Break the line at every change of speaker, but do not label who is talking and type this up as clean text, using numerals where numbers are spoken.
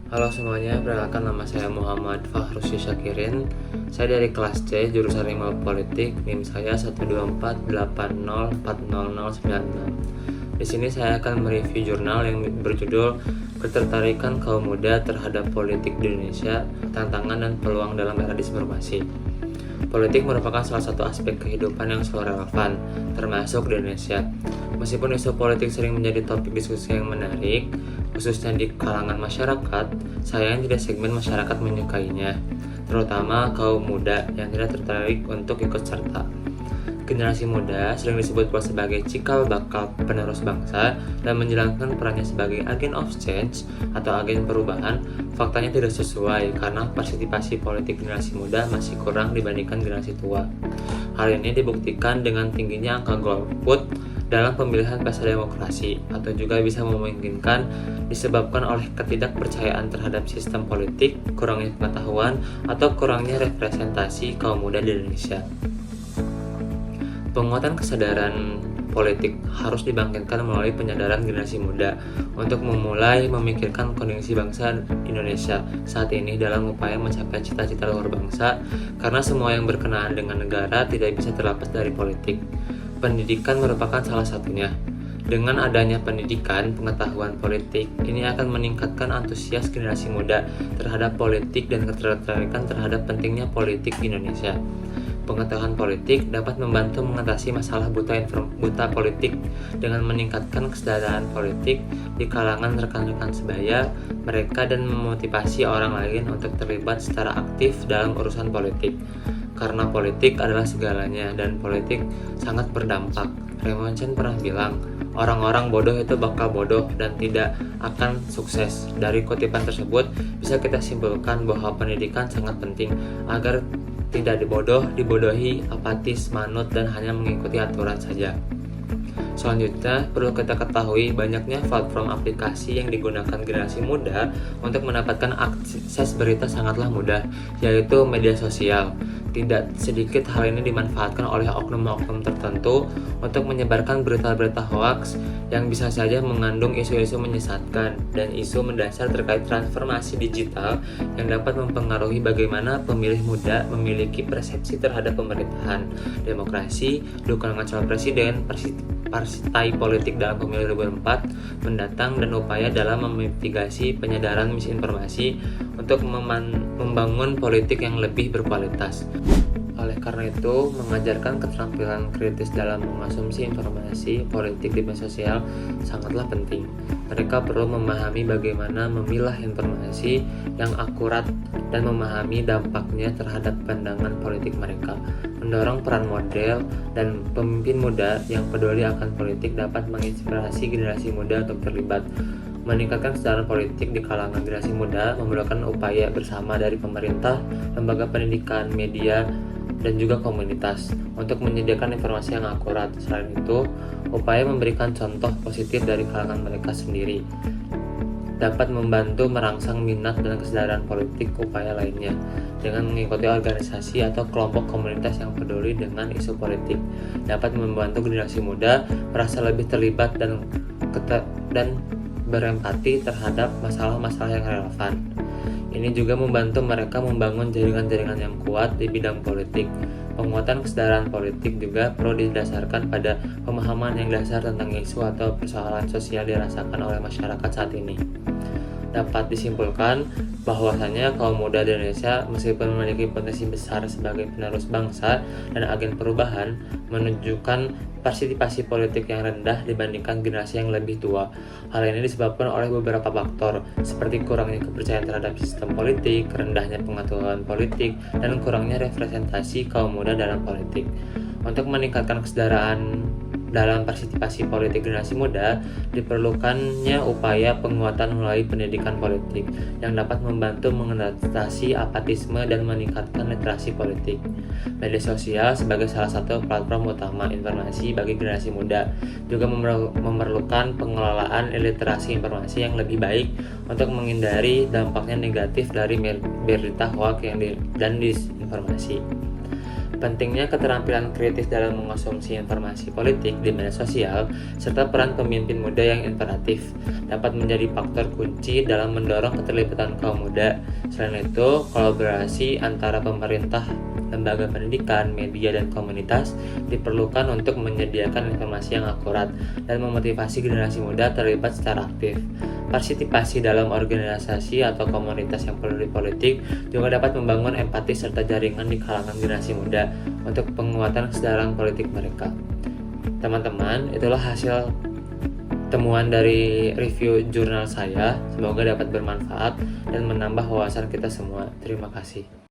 Halo semuanya, perkenalkan nama saya Muhammad Fahrusi Syakirin. Saya dari kelas C, jurusan Ilmu Politik, NIM saya 12480400096. Di sini saya akan mereview jurnal yang berjudul Ketertarikan Kaum Muda Terhadap Politik di Indonesia, Tantangan dan Peluang dalam Era Disinformasi. Politik merupakan salah satu aspek kehidupan yang selalu relevan, termasuk di Indonesia. Meskipun isu politik sering menjadi topik diskusi yang menarik, khususnya di kalangan masyarakat, sayang tidak segmen masyarakat menyukainya, terutama kaum muda yang tidak tertarik untuk ikut serta. Generasi muda sering disebut pula sebagai cikal bakal penerus bangsa dan menjalankan perannya sebagai agent of change atau agen perubahan. Faktanya tidak sesuai karena partisipasi politik generasi muda masih kurang dibandingkan generasi tua. Hal ini dibuktikan dengan tingginya angka golput dalam pemilihan pesta demokrasi, atau juga bisa memungkinkan disebabkan oleh ketidakpercayaan terhadap sistem politik, kurangnya pengetahuan, atau kurangnya representasi kaum muda di Indonesia. Penguatan kesadaran politik harus dibangkitkan melalui penyadaran generasi muda untuk memulai memikirkan kondisi bangsa Indonesia saat ini dalam upaya mencapai cita-cita luhur bangsa, karena semua yang berkenaan dengan negara tidak bisa terlepas dari politik. Pendidikan merupakan salah satunya. Dengan adanya pendidikan, pengetahuan politik, ini akan meningkatkan antusias generasi muda terhadap politik dan ketertarikan terhadap pentingnya politik di Indonesia. Pengetahuan politik dapat membantu mengatasi masalah buta politik dengan meningkatkan kesadaran politik di kalangan rekan-rekan sebaya mereka dan memotivasi orang lain untuk terlibat secara aktif dalam urusan politik. Karena politik adalah segalanya dan politik sangat berdampak. Raymond Chan pernah bilang, orang-orang bodoh itu bakal bodoh dan tidak akan sukses. Dari kutipan tersebut bisa kita simpulkan bahwa pendidikan sangat penting agar tidak dibodohi, apatis, manut, dan hanya mengikuti aturan saja. Selanjutnya, perlu kita ketahui banyaknya platform aplikasi yang digunakan generasi muda untuk mendapatkan akses berita sangatlah mudah, yaitu media sosial. Tidak sedikit hal ini dimanfaatkan oleh oknum-oknum tertentu untuk menyebarkan berita-berita hoaks yang bisa saja mengandung isu-isu menyesatkan dan isu mendasar terkait transformasi digital yang dapat mempengaruhi bagaimana pemilih muda memiliki persepsi terhadap pemerintahan, demokrasi, dukungan calon presiden, partai politik dalam pemilu 2024 mendatang, dan upaya dalam memitigasi penyebaran misinformasi untuk membangun politik yang lebih berkualitas. Oleh karena itu, mengajarkan keterampilan kritis dalam mengonsumsi informasi politik di media sosial sangatlah penting. Mereka perlu memahami bagaimana memilah informasi yang akurat dan memahami dampaknya terhadap pandangan politik mereka. Mendorong peran model dan pemimpin muda yang peduli akan politik dapat menginspirasi generasi muda untuk terlibat. Meningkatkan kesadaran politik di kalangan generasi muda memerlukan upaya bersama dari pemerintah, lembaga pendidikan, media, dan juga komunitas untuk menyediakan informasi yang akurat. Selain itu, upaya memberikan contoh positif dari kalangan mereka sendiri dapat membantu merangsang minat dan kesadaran politik upaya lainnya dengan mengikuti organisasi atau kelompok komunitas yang peduli dengan isu politik dapat membantu generasi muda merasa lebih terlibat dan berempati terhadap masalah-masalah yang relevan. Ini juga membantu mereka membangun jaringan-jaringan yang kuat di bidang politik. Penguatan kesadaran politik juga perlu didasarkan pada pemahaman yang dasar tentang isu atau persoalan sosial dirasakan oleh masyarakat saat ini. Dapat disimpulkan bahwasanya kaum muda di Indonesia meskipun memiliki potensi besar sebagai penerus bangsa dan agen perubahan, menunjukkan partisipasi politik yang rendah dibandingkan generasi yang lebih tua. Hal ini disebabkan oleh beberapa faktor seperti kurangnya kepercayaan terhadap sistem politik, rendahnya pengetahuan politik, dan kurangnya representasi kaum muda dalam politik. Untuk meningkatkan kesadaran dalam partisipasi politik generasi muda, diperlukannya upaya penguatan melalui pendidikan politik yang dapat membantu mengatasi apatisme dan meningkatkan literasi politik. Media sosial sebagai salah satu platform utama informasi bagi generasi muda juga memerlukan pengelolaan literasi informasi yang lebih baik untuk menghindari dampaknya negatif dari berita hoaks dan disinformasi. Pentingnya keterampilan kritis dalam mengonsumsi informasi politik di media sosial, serta peran pemimpin muda yang inspiratif dapat menjadi faktor kunci dalam mendorong keterlibatan kaum muda. Selain itu, kolaborasi antara pemerintah, lembaga pendidikan, media, dan komunitas diperlukan untuk menyediakan informasi yang akurat dan memotivasi generasi muda terlibat secara aktif. Partisipasi dalam organisasi atau komunitas yang peduli politik juga dapat membangun empati serta jaringan di kalangan generasi muda untuk penguatan kesadaran politik mereka. Teman-teman, itulah hasil temuan dari review jurnal saya. Semoga dapat bermanfaat dan menambah wawasan kita semua. Terima kasih.